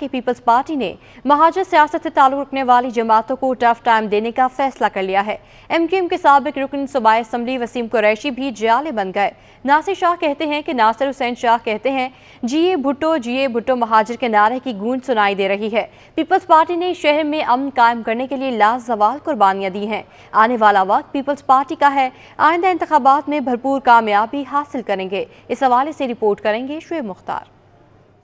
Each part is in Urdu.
کہ پیپلز پارٹی نے مہاجر سیاست سے تعلق رکھنے والی جماعتوں کو ٹف ٹائم دینے کا فیصلہ کر لیا ہے۔ ایم کیو ایم کے سابق رکن صوبائی اسمبلی وسیم قریشی بھی جیالے بن گئے۔ ناصر شاہ کہتے ہیں کہ ناصر حسین شاہ کہتے ہیں جیے بھٹو مہاجر کے نعرے کی گونج سنائی دے رہی ہے۔ پیپلز پارٹی نے شہر میں امن قائم کرنے کے لیے لازوال قربانیاں دی ہیں۔ آنے والا وقت پیپلز پارٹی کا ہے، آئندہ انتخابات میں بھرپور کامیابی حاصل کریں گے۔ اس حوالے سے رپورٹ کریں گے شعیب مختار۔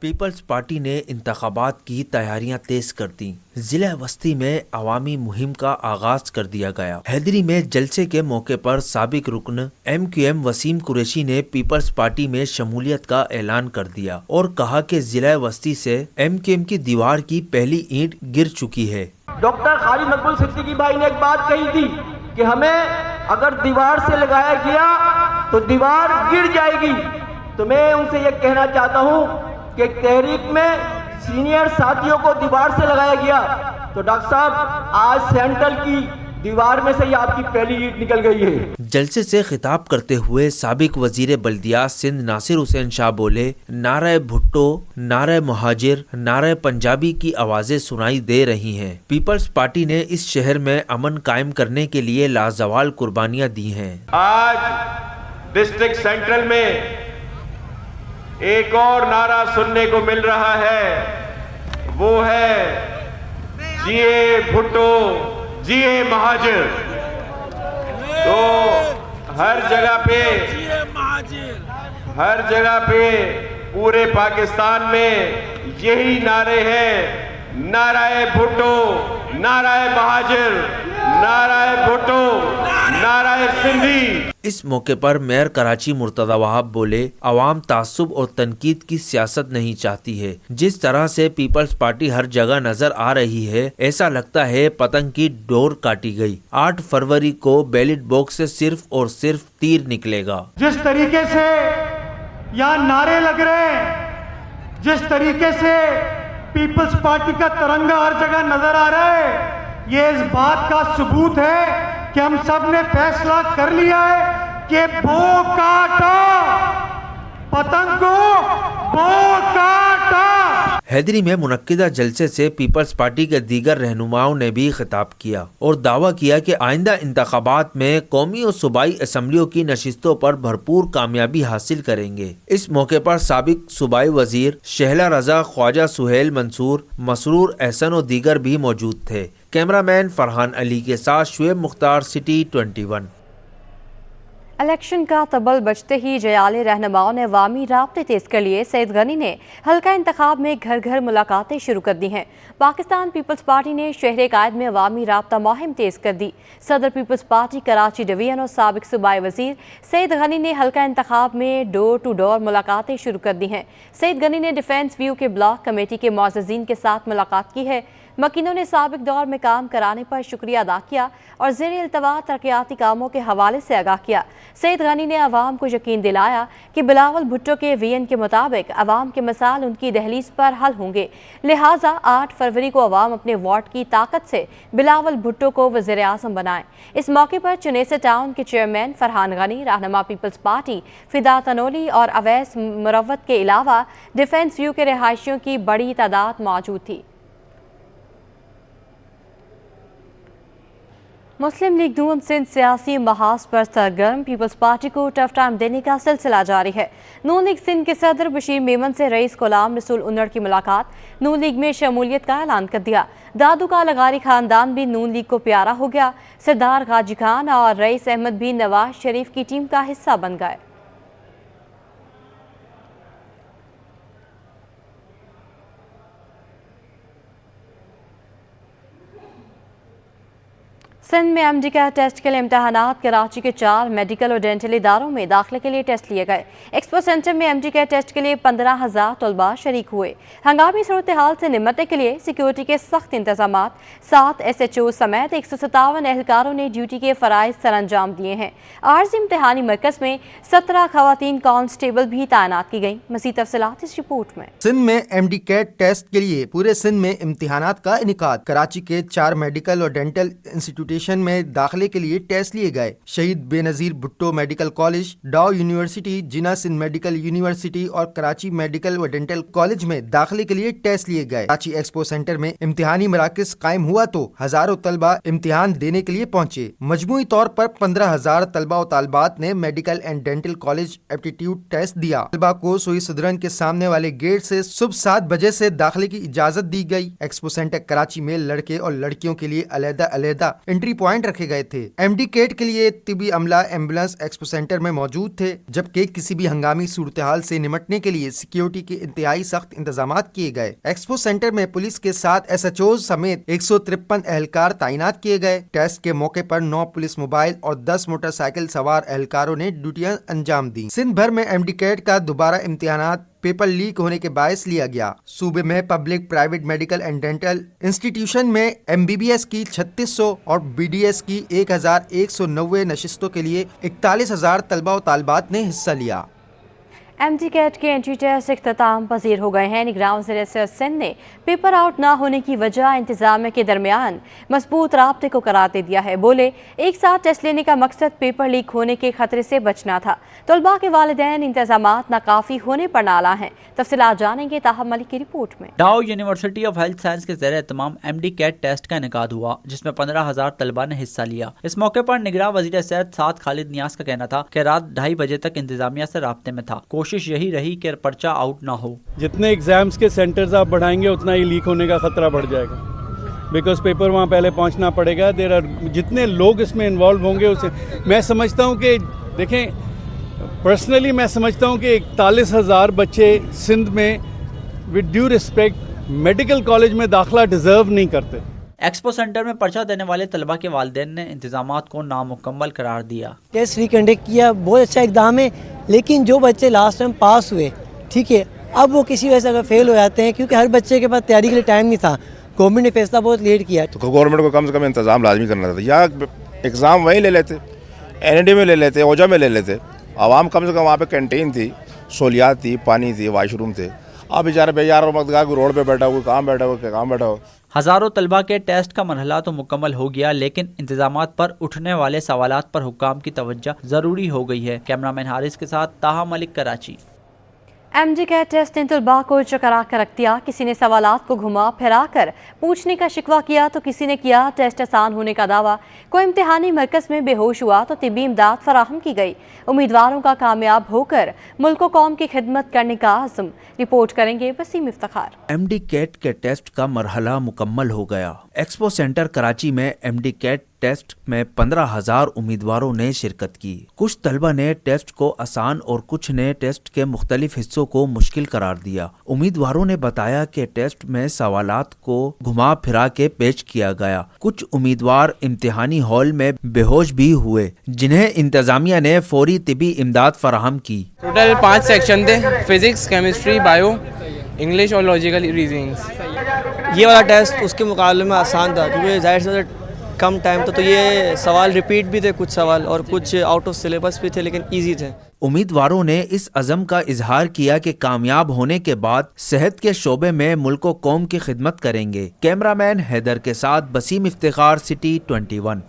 پیپلز پارٹی نے انتخابات کی تیاریاں تیز کر دیں۔ ضلع وسطی میں عوامی مہم کا آغاز کر دیا گیا۔ حیدری میں جلسے کے موقع پر سابق رکن M Q M Waseem Qureshi نے پیپلز پارٹی میں شمولیت کا اعلان کر دیا اور کہا کہ ضلع وسطی سے ایم کیو ایم کی دیوار کی پہلی اینٹ گر چکی ہے۔ ڈاکٹر خالد مقبول صدیقی بھائی نے ایک بات کہی تھی کہ ہمیں اگر دیوار سے لگایا گیا تو دیوار گر جائے گی، تو میں ان سے یہ کہنا چاہتا ہوں کہ تحریک میں سینئر ساتھیوں کو دیوار سے لگایا گیا، تو ڈاکٹر صاحب آج سینٹرل کی دیوار میں سے یہ آپ کی پہلی اینٹ نکل گئی ہے۔ جلسے سے خطاب کرتے ہوئے سابق وزیر بلدیات سندھ ناصر حسین شاہ بولے، نعرہ بھٹو، نعرہ مہاجر، نعرہ پنجابی کی آوازیں سنائی دے رہی ہیں۔ پیپلز پارٹی نے اس شہر میں امن قائم کرنے کے لیے لازوال قربانیاں دی ہیں۔ آج ڈسٹرکٹ سینٹرل میں ایک اور نعرہ سننے کو مل رہا ہے، وہ ہے جیے بھٹو جیے مہاجر۔ تو ہر جگہ پہ پورے پاکستان میں یہی نعرے ہیں، نعرہ بھٹو، نعرہ مہاجر، نعرہ بھٹو، نعرہ سندھی۔ اس موقع پر میئر کراچی مرتضی وہاب بولے، عوام تعصب اور تنقید کی سیاست نہیں چاہتی ہے۔ جس طرح سے پیپلز پارٹی ہر جگہ نظر آ رہی ہے، ایسا لگتا ہے پتنگ کی ڈور کاٹی گئی۔ 8 فروری کو بیلٹ باکس سے صرف اور صرف تیر نکلے گا۔ جس طریقے سے یہاں نعرے لگ رہے ہیں، جس طریقے سے پیپلز پارٹی کا ترنگا ہر جگہ نظر آ رہا ہے، یہ اس بات کا ثبوت ہے کہ ہم سب نے فیصلہ کر لیا ہے کہ بو کاٹا پتنگ کو، بو کاٹا۔ حیدری میں منعقدہ جلسے سے پیپلز پارٹی کے دیگر رہنماؤں نے بھی خطاب کیا اور دعویٰ کیا کہ آئندہ انتخابات میں قومی اور صوبائی اسمبلیوں کی نشستوں پر بھرپور کامیابی حاصل کریں گے۔ اس موقع پر سابق صوبائی وزیر شہلا رضا، خواجہ سہیل منصور، مسرور احسن اور دیگر بھی موجود تھے۔ کیمرہ مین فرحان علی کے ساتھ شعیب مختار، سٹی 21۔ الیکشن کا طبل بجتے ہی جیالے رہنماؤں نے عوامی رابطے تیز کر لیے۔ سید غنی نے حلقہ انتخاب میں گھر گھر ملاقاتیں شروع کر دی ہیں۔ پاکستان پیپلز پارٹی نے شہر قائد میں عوامی رابطہ مہم تیز کر دی۔ صدر پیپلز پارٹی کراچی ڈویژن اور سابق صوبائی وزیر سید غنی نے حلقہ انتخاب میں ڈور ٹو ڈور ملاقاتیں شروع کر دی ہیں۔ سید غنی نے ڈیفنس ویو کے بلاک کمیٹی کے معززین کے ساتھ ملاقات کی ہے۔ مکینوں نے سابق دور میں کام کرانے پر شکریہ ادا کیا اور زیر التوا ترقیاتی کاموں کے حوالے سے آگاہ کیا۔ سید غنی نے عوام کو یقین دلایا کہ بلاول بھٹو کے ویژن کے مطابق عوام کے مسائل ان کی دہلیز پر حل ہوں گے، لہٰذا 8 فروری کو عوام اپنے ووٹ کی طاقت سے بلاول بھٹو کو وزیر اعظم بنائیں۔ اس موقع پر چنیسر ٹاؤن کے چیئرمین فرحان غنی، رہنما پیپلز پارٹی فدا تنولی اور اویس مروت کے علاوہ ڈیفنس ویو کے رہائشیوں کی بڑی تعداد موجود تھی۔ مسلم لیگ نون سندھ سیاسی محاذ پر سرگرم، پیپلز پارٹی کو ٹف ٹائم دینے کا سلسلہ جاری ہے۔ نون لیگ سندھ کے صدر بشیر میمن سے رئیس غلام رسول انڑ کی ملاقات، نون لیگ میں شمولیت کا اعلان کر دیا۔ دادو کا لغاری خاندان بھی نون لیگ کو پیارا ہو گیا۔ سردار غازی خان اور رئیس احمد بھی نواز شریف کی ٹیم کا حصہ بن گئے۔ سندھ میں ایم ڈی کیٹ ٹیسٹ کے لیے امتحانات، کراچی کے 4 میڈیکل اور ڈینٹل اداروں میں داخلے کے لیے ٹیسٹ لیے گئے۔ ایکسپو سینٹر میں ایم ڈی کیٹ ٹیسٹ کے لیے 15,000 طلباء شریک ہوئے۔ ہنگامی صورتحال سے نمٹنے کے لیے سیکیورٹی کے سخت انتظامات، 7 ایس ایچ او سمیت 157 اہلکاروں نے ڈیوٹی کے فرائض سر انجام دیے ہیں۔ عارضی امتحانی مرکز میں 17 خواتین کانسٹیبل بھی تعینات کی گئیں۔ مزید تفصیلات اس رپورٹ میں۔ سندھ میں ایم ڈی کیٹ ٹیسٹ کے لیے پورے سندھ میں امتحانات کا انعقاد، کراچی کے 4 میڈیکل اور ڈینٹل انسٹیٹیوشن میں داخلے کے لیے ٹیسٹ لیے گئے۔ شہید بے نظیر بھٹو میڈیکل کالج، ڈاؤ یونیورسٹی جناح سندھ میڈیکل یونیورسٹی اور کراچی میڈیکل و ڈینٹل کالج میں داخلے کے لیے ٹیسٹ لیے گئے۔ کراچی ایکسپو سینٹر میں امتحانی مراکز قائم ہوا تو ہزاروں طلبہ امتحان دینے کے لیے پہنچے۔ مجموعی طور پر 15,000 طلبہ و طالبات نے medical and dental college aptitude test دیا۔ طلبہ کو سوئی صدرن کے سامنے والے گیٹ سے صبح 7 بجے سے داخلے کی اجازت دی گئی۔ ایکسپو سینٹر کراچی میں لڑکے اور لڑکیوں کے لیے علیحدہ انٹری پوائنٹ رکھے گئے تھے۔ ایم ڈی کیٹ کے لیے طبی عملہ ایمبولینس ایکسپو سینٹر میں موجود تھے، جبکہ کسی بھی ہنگامی صورتحال سے نمٹنے کے لیے سیکیورٹی کے انتہائی سخت انتظامات کیے گئے۔ ایکسپو سینٹر میں پولیس کے ساتھ ایس ایچ اوز سمیت 153 اہلکار تعینات کیے گئے۔ ٹیسٹ کے موقع پر 9 پولیس موبائل اور 10 موٹر سائیکل سوار اہلکاروں نے ڈیوٹیاں انجام دیں۔ سندھ بھر میں ایم ڈی کیٹ کا دوبارہ امتحانات پیپر لیک ہونے کے باعث لیا گیا۔ صوبے میں public private medical and dental institution میں ایم بی بی ایس کی 3600 اور بی ڈی ایس کی 1190 نشستوں کے لیے 41,000 طلبہ و طالبات نے حصہ لیا۔ ایم ڈی کیٹ کے انٹری ٹیسٹ اختتام پذیر ہو گئے ہیں۔ نگراں وزیر صحت سندھ نے پیپر آؤٹ نہ ہونے کی وجہ انتظامیہ کے درمیان مضبوط رابطے کو قرار دے دیا ہے۔ بولے ایک ساتھ ٹیسٹ لینے کا مقصد پیپر لیک ہونے کے خطرے سے بچنا تھا۔ طلباء کے والدین انتظامات ناکافی ہونے پر نالاں ہیں۔ تفصیلات جانیں گے طاہر ملک کی رپورٹ میں۔ ڈاؤ یونیورسٹی آف ہیلتھ سائنس کے زیر اہتمام ایم ڈی کیٹ ٹیسٹ کا انعقاد ہوا، جس میں 15,000 طلباء نے حصہ لیا۔ اس موقع پر نگراں وزیر صحت سعد خالد نیاز کا کہنا تھا کہ رات 2:30 بجے تک انتظامیہ سے رابطے میں تھا۔ کوشش یہی رہی کہ پرچہ آؤٹ نہ ہو۔ جتنے ایگزامز کے سینٹرز آپ بڑھائیں گے اتنا ہی لیک ہونے کا خطرہ بڑھ جائے گا، بیکاز پیپر وہاں پہلے پہنچنا پڑے گا۔ جتنے لوگ اس میں انوالو ہوں گے اسے میں سمجھتا ہوں کہ دیکھیں پرسنلی میں سمجھتا ہوں کہ 41,000 بچے سندھ میں with due respect medical college میں داخلہ ڈیزرو نہیں کرتے۔ ایکسپو سینٹر میں پرچہ دینے والے طلباء کے والدین نے انتظامات کو نامکمل قرار دیا۔ ٹیسٹ ریکنڈکٹ کیا، بہت اچھا اقدام ہے، لیکن جو بچے لاسٹ ٹائم پاس ہوئے ٹھیک ہے، اب وہ کسی وجہ سے اگر فیل ہو جاتے ہیں، کیونکہ ہر بچے کے پاس تیاری کے لیے ٹائم نہیں تھا، گورنمنٹ نے فیصلہ بہت لیٹ کیا۔ تو گورنمنٹ کو کم سے کم انتظام لازمی کرنا تھا، یا ایگزام وہیں لے لیتے، این ای ڈی میں لے لیتے، اوجا میں لے لیتے، عوام کم سے کم وہاں پہ کینٹین تھی، سہولیات تھی، پانی تھی، واش روم تھے۔ اب بیچارے بیار وقت کا کوئی روڈ پہ بیٹھا ہوا، کہاں بیٹھا ہوا، کہاں بیٹھا ہوا۔ ہزاروں طلباء کے ٹیسٹ کا مرحلہ تو مکمل ہو گیا، لیکن انتظامات پر اٹھنے والے سوالات پر حکام کی توجہ ضروری ہو گئی ہے۔ کیمرہ مین حارث کے ساتھ Tahir Malik, Karachi. M D CAT test نے طلباء کو چکرا کر رکھ دیا۔ کسی نے سوالات کو گھما پھرا کر پوچھنے کا شکوہ کیا تو کسی نے کیا ٹیسٹ آسان ہونے کا دعویٰ۔ کوئی امتحانی مرکز میں بے ہوش ہوا تو طبی امداد فراہم کی گئی۔ امیدواروں کا کامیاب ہو کر ملک و قوم کی خدمت کرنے کا عزم۔ رپورٹ کریں گے Waseem Iftikhar. M D CAT کے ٹیسٹ کا مرحلہ مکمل ہو گیا۔ ایکسپو سینٹر کراچی میں ایم ڈی کیٹ ٹیسٹ میں 15,000 امیدواروں نے شرکت کی۔ کچھ طلبہ نے ٹیسٹ کو آسان اور کچھ نے ٹیسٹ کے مختلف حصوں کو مشکل قرار دیا۔ امیدواروں نے بتایا کہ ٹیسٹ میں سوالات کو گھما پھرا کے پیش کیا گیا۔ کچھ امیدوار امتحانی ہال میں بے ہوش بھی ہوئے، جنہیں انتظامیہ نے فوری طبی امداد فراہم کی۔ ٹوٹل 5 سیکشن تھے، فزکس، کیمسٹری، بایو، انگلش اور لاجیکل ریزننگس۔ یہ والا ٹیسٹ اس کے مقابلے میں آسان تھا، کیونکہ ظاہر سے کم ٹائم تھا، تو یہ سوال ریپیٹ بھی تھے کچھ سوال، اور کچھ آؤٹ آف سلیبس بھی تھے، لیکن ایزی تھے۔ امیدواروں نے اس عزم کا اظہار کیا کہ کامیاب ہونے کے بعد صحت کے شعبے میں ملک و قوم کی خدمت کریں گے۔ کیمرہ مین حیدر کے ساتھ Waseem Iftikhar, city 21۔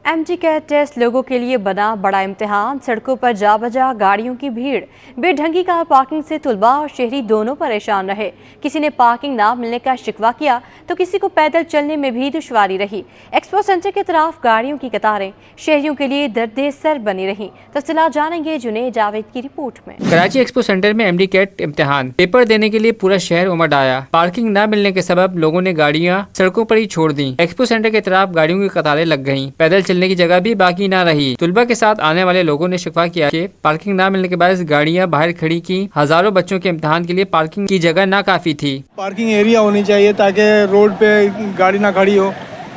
M D CAT test لوگوں کے لیے بنا بڑا امتحان۔ سڑکوں پر جا بجا گاڑیوں کی بھیڑ، بے ڈھنگی کار پارکنگ سے طلباء اور شہری دونوں پریشان رہے۔ کسی نے پارکنگ نہ ملنے کا شکوہ کیا تو کسی کو پیدل چلنے میں بھی دشواری رہی۔ ایکسپو سینٹر کے طرف گاڑیوں کی قطاریں شہریوں کے لیے درد سر بنی رہیں۔ تفصیلات جانیں گے جنید جاوید کی رپورٹ میں۔ کراچی ایکسپو سینٹر میں ایم ڈی کیٹ امتحان پیپر دینے کے لیے پورا شہر امڈ آیا۔ پارکنگ نہ ملنے کے سبب لوگوں نے گاڑیاں سڑکوں پر ہی چھوڑ دیں۔ ایکسپو سینٹر کے طرف گاڑیوں کی قطاریں لگ گئیں، پیدل چلنے کی جگہ بھی باقی نہ رہی۔ طلباء کے ساتھ آنے والے لوگوں نے شکوہ کیا کہ پارکنگ نہ ملنے کے باعث گاڑیاں باہر کھڑی کی۔ ہزاروں بچوں کے امتحان کے لیے پارکنگ کی جگہ نہ کافی تھی۔ پارکنگ ایریا ہونی چاہیے تاکہ روڈ پہ گاڑی نہ کھڑی ہو۔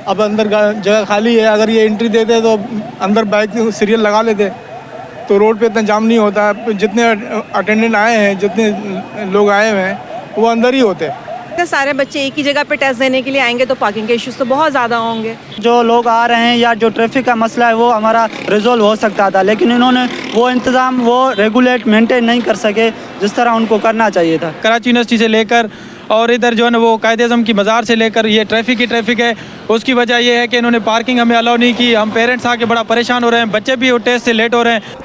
اب اندر جگہ خالی ہے، اگر یہ انٹری دیتے تو اندر بائک سیریل لگا لیتے تو روڈ پہ اتنا جام نہیں ہوتا۔ جتنے اٹینڈنٹ آئے ہیں، جتنے لوگ آئے ہوئے ہیں، وہ اندر ہی ہوتے۔ سارے بچے ایک ہی جگہ پہ ٹیسٹ دینے کے لیے آئیں گے تو پارکنگ کے ایشوز تو بہت زیادہ ہوں گے۔ جو لوگ آ رہے ہیں یا جو ٹریفک کا مسئلہ ہے وہ ہمارا ریزولو ہو سکتا تھا، لیکن انہوں نے وہ انتظام وہ ریگولیٹ مینٹین نہیں کر سکے جس طرح ان کو کرنا چاہیے تھا۔ کراچی یونیورسٹی سے لے کر اور ادھر جو ہے نا وہ قائد اعظم کی مزار سے لے کر یہ ٹریفک ہی ٹریفک ہے۔ اس کی وجہ یہ ہے کہ انہوں نے پارکنگ ہمیں الاؤ نہیں کی۔ ہم پیرنٹس آ کے بڑا پریشان ہو رہے ہیں، بچے بھی ٹیسٹ سے لیٹ ہو رہے ہیں۔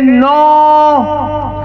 9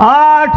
8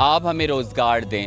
آپ ہمیں روزگار دیں.